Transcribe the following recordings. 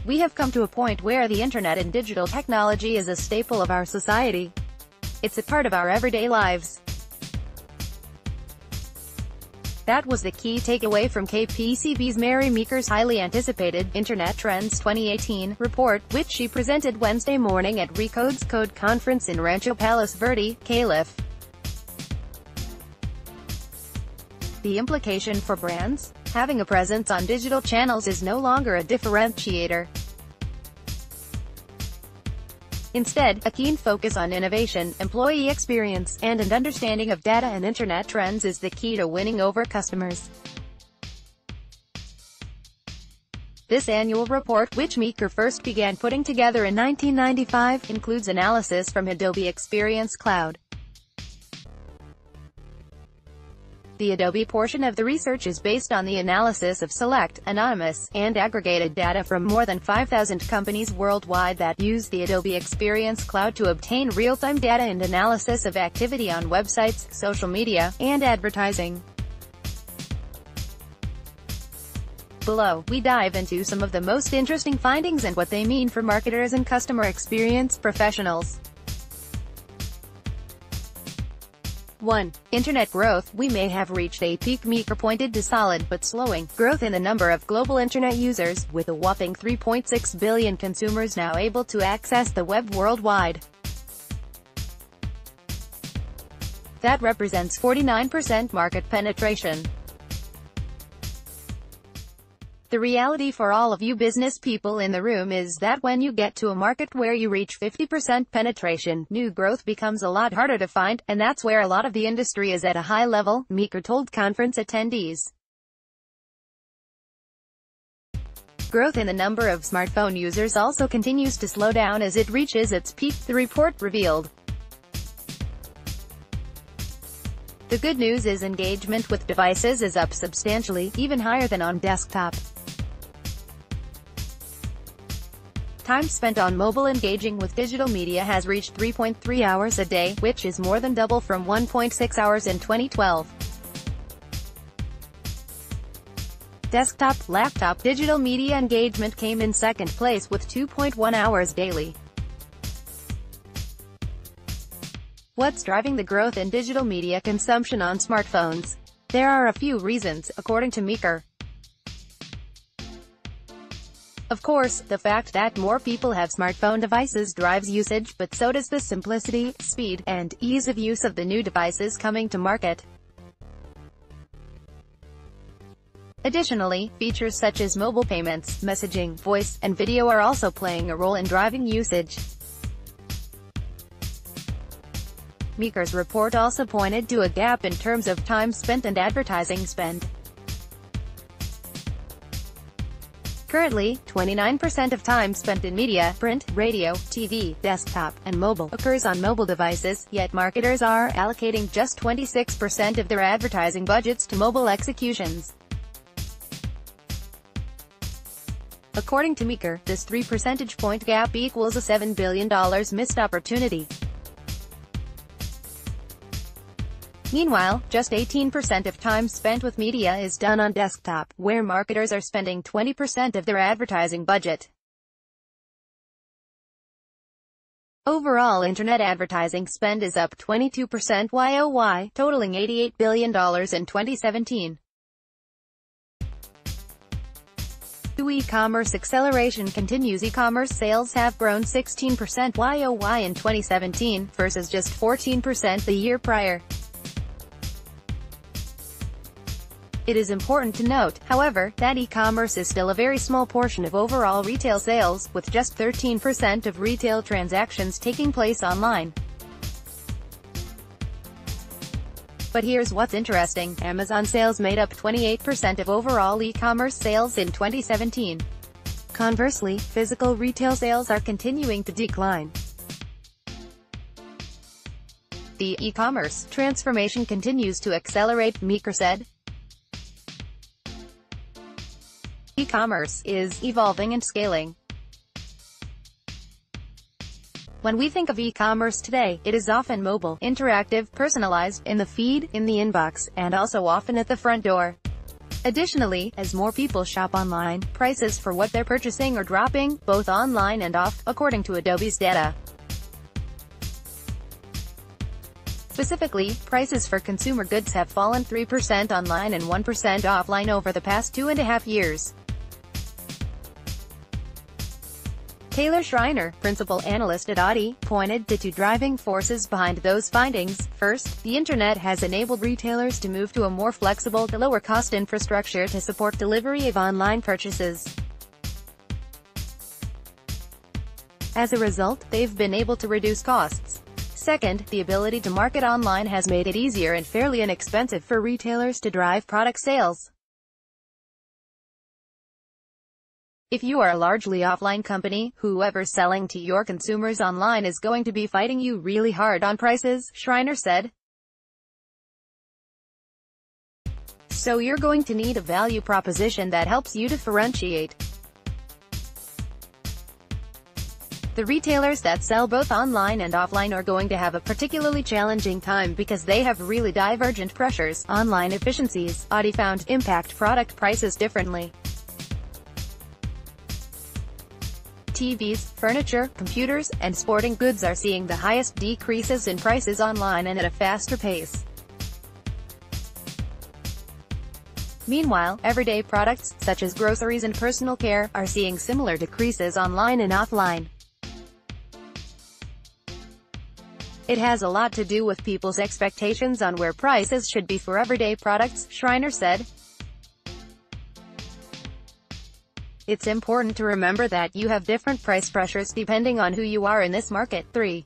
We have come to a point where the internet and digital technology is a staple of our society. It's a part of our everyday lives. That was the key takeaway from KPCB's Mary Meeker's highly anticipated Internet Trends 2018 report, which she presented Wednesday morning at Recode's Code conference in Rancho Palos Verdes, Calif. The implication for brands? Having a presence on digital channels is no longer a differentiator. Instead, a keen focus on innovation, employee experience, and an understanding of data and internet trends is the key to winning over customers. This annual report, which Meeker first began putting together in 1995, includes analysis from Adobe Experience Cloud. The Adobe portion of the research is based on the analysis of select, anonymous, and aggregated data from more than 5,000 companies worldwide that use the Adobe Experience Cloud to obtain real-time data and analysis of activity on websites, social media, and advertising. Below, we dive into some of the most interesting findings and what they mean for marketers and customer experience professionals. 1. Internet growth. We may have reached a peak. Meeker pointed to solid, but slowing, growth in the number of global internet users, with a whopping 3.6 billion consumers now able to access the web worldwide. That represents 49% market penetration. The reality for all of you business people in the room is that when you get to a market where you reach 50% penetration, new growth becomes a lot harder to find, and that's where a lot of the industry is at a high level, Meeker told conference attendees. Growth in the number of smartphone users also continues to slow down as it reaches its peak, the report revealed. The good news is engagement with devices is up substantially, even higher than on desktop. Time spent on mobile engaging with digital media has reached 3.3 hours a day, which is more than double from 1.6 hours in 2012. Desktop, laptop, digital media engagement came in second place with 2.1 hours daily. What's driving the growth in digital media consumption on smartphones? There are a few reasons, according to Meeker. Of course, the fact that more people have smartphone devices drives usage, but so does the simplicity, speed, and ease of use of the new devices coming to market. Additionally, features such as mobile payments, messaging, voice, and video are also playing a role in driving usage. Meeker's report also pointed to a gap in terms of time spent and advertising spend. Currently, 29% of time spent in media, print, radio, TV, desktop, and mobile occurs on mobile devices, yet marketers are allocating just 26% of their advertising budgets to mobile executions. According to Meeker, this 3 percentage point gap equals a $7 billion missed opportunity. Meanwhile, just 18% of time spent with media is done on desktop, where marketers are spending 20% of their advertising budget. Overall internet advertising spend is up 22% YOY, totaling $88 billion in 2017. E-commerce acceleration continues. E-commerce sales have grown 16% YOY in 2017, versus just 14% the year prior. It is important to note, however, that e-commerce is still a very small portion of overall retail sales, with just 13% of retail transactions taking place online. But here's what's interesting: Amazon sales made up 28% of overall e-commerce sales in 2017. Conversely, physical retail sales are continuing to decline. The e-commerce transformation continues to accelerate, Meeker said. E-commerce is evolving and scaling. When we think of e-commerce today, it is often mobile, interactive, personalized, in the feed, in the inbox, and also often at the front door. Additionally, as more people shop online, prices for what they're purchasing are dropping, both online and off, according to Adobe's data. Specifically, prices for consumer goods have fallen 3% online and 1% offline over the past 2.5 years. Taylor Schreiner, principal analyst at Audi, pointed to two driving forces behind those findings. First, the internet has enabled retailers to move to a more flexible, lower-cost infrastructure to support delivery of online purchases. As a result, they've been able to reduce costs. Second, the ability to market online has made it easier and fairly inexpensive for retailers to drive product sales. If you are a largely offline company, whoever's selling to your consumers online is going to be fighting you really hard on prices, Schreiner said. So you're going to need a value proposition that helps you differentiate. The retailers that sell both online and offline are going to have a particularly challenging time because they have really divergent pressures. Online efficiencies, Audi found, impact product prices differently. TVs, furniture, computers, and sporting goods are seeing the highest decreases in prices online and at a faster pace. Meanwhile, everyday products, such as groceries and personal care, are seeing similar decreases online and offline. It has a lot to do with people's expectations on where prices should be for everyday products, Schreiner said. It's important to remember that you have different price pressures depending on who you are in this market. 3.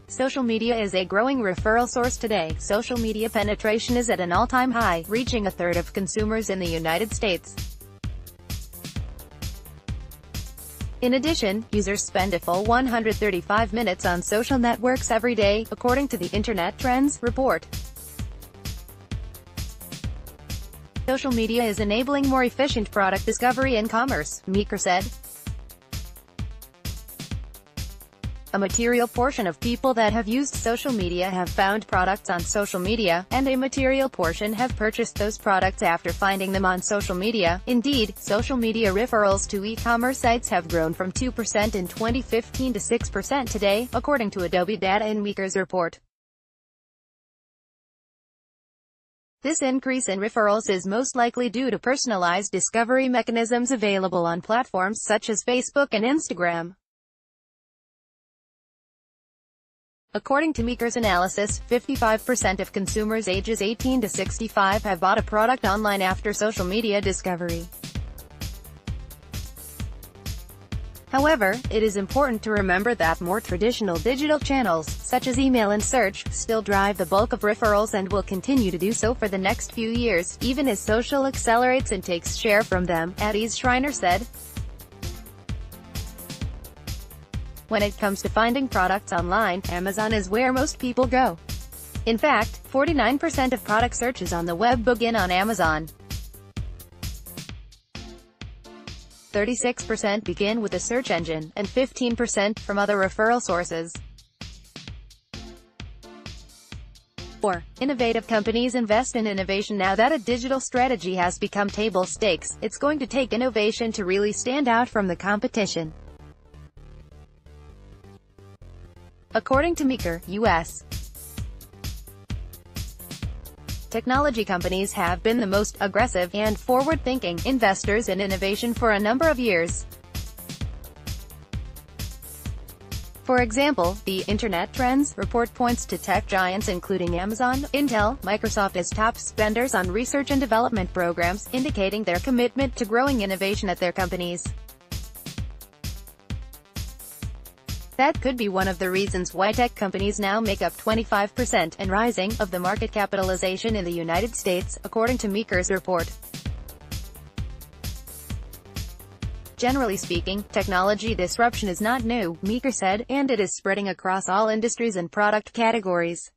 Social media is a growing referral source today. Social media penetration is at an all-time high, reaching a third of consumers in the United States. In addition, users spend a full 135 minutes on social networks every day, according to the Internet Trends report. Social media is enabling more efficient product discovery and commerce, Meeker said. A material portion of people that have used social media have found products on social media, and a material portion have purchased those products after finding them on social media. Indeed, social media referrals to e-commerce sites have grown from 2% in 2015 to 6% today, according to Adobe data in Meeker's report. This increase in referrals is most likely due to personalized discovery mechanisms available on platforms such as Facebook and Instagram. According to Meeker's analysis, 55% of consumers ages 18 to 65 have bought a product online after social media discovery. However, it is important to remember that more traditional digital channels, such as email and search, still drive the bulk of referrals and will continue to do so for the next few years, even as social accelerates and takes share from them, Audis Schreiner said. When it comes to finding products online, Amazon is where most people go. In fact, 49% of product searches on the web begin on Amazon. 36% begin with a search engine, and 15% from other referral sources. 4. Innovative companies invest in innovation. Now that a digital strategy has become table stakes, it's going to take innovation to really stand out from the competition. According to Meeker, U.S. technology companies have been the most aggressive and forward-thinking investors in innovation for a number of years. For example, the Internet Trends report points to tech giants including Amazon, Intel, Microsoft as top spenders on research and development programs, indicating their commitment to growing innovation at their companies. That could be one of the reasons why tech companies now make up 25% and rising of the market capitalization in the United States, according to Meeker's report. Generally speaking, technology disruption is not new, Meeker said, and it is spreading across all industries and product categories.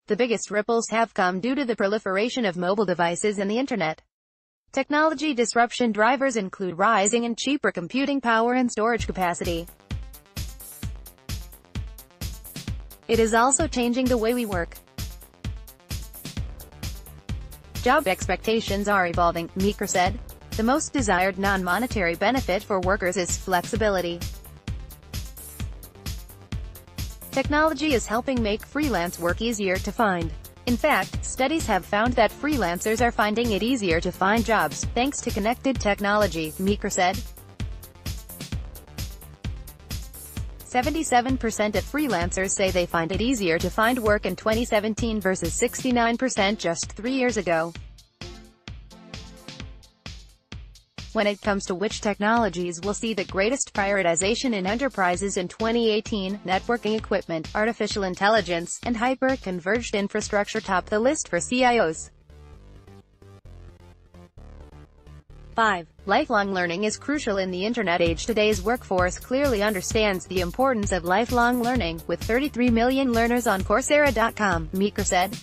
The biggest ripples have come due to the proliferation of mobile devices and the Internet. Technology disruption drivers include rising and cheaper computing power and storage capacity. It is also changing the way we work. Job expectations are evolving, Meeker said. The most desired non-monetary benefit for workers is flexibility. Technology is helping make freelance work easier to find. In fact, studies have found that freelancers are finding it easier to find jobs, thanks to connected technology, Meeker said. 77% of freelancers say they find it easier to find work in 2017 versus 69% just 3 years ago. When it comes to which technologies will see the greatest prioritization in enterprises in 2018, networking equipment, artificial intelligence, and hyper-converged infrastructure top the list for CIOs. 5. Lifelong learning is crucial in the internet age. Today's workforce clearly understands the importance of lifelong learning, with 33 million learners on Coursera.com, Meeker said.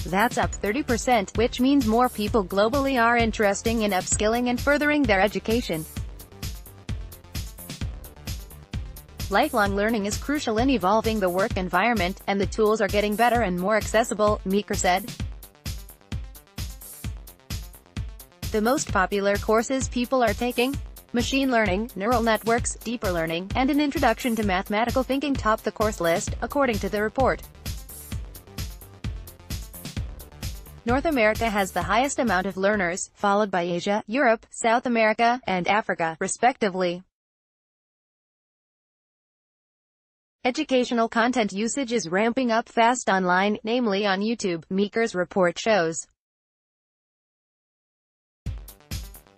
That's up 30%, which means more people globally are interested in upskilling and furthering their education. Lifelong learning is crucial in evolving the work environment, and the tools are getting better and more accessible, Meeker said. The most popular courses people are taking: machine learning, neural networks, deeper learning, and an introduction to mathematical thinking top the course list, according to the report. North America has the highest amount of learners, followed by Asia, Europe, South America, and Africa, respectively. Educational content usage is ramping up fast online, namely on YouTube, Meeker's report shows.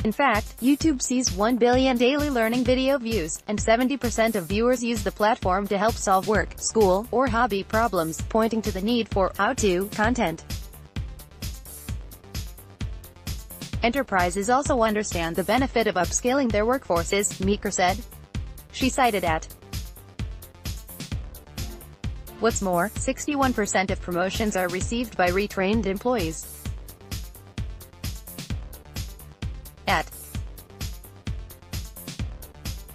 In fact, YouTube sees 1 billion daily learning video views, and 70% of viewers use the platform to help solve work, school, or hobby problems, pointing to the need for how-to content. Enterprises also understand the benefit of upskilling their workforces, Meeker said. She cited at. What's more, 61% of promotions are received by retrained employees. At.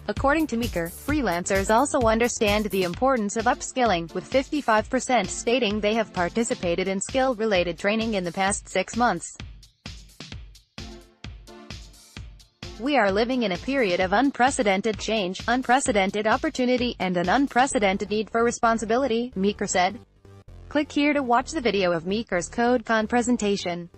According to Meeker, freelancers also understand the importance of upskilling, with 55% stating they have participated in skill-related training in the past 6 months. We are living in a period of unprecedented change, unprecedented opportunity, and an unprecedented need for responsibility, Meeker said. Click here to watch the video of Meeker's CodeCon presentation.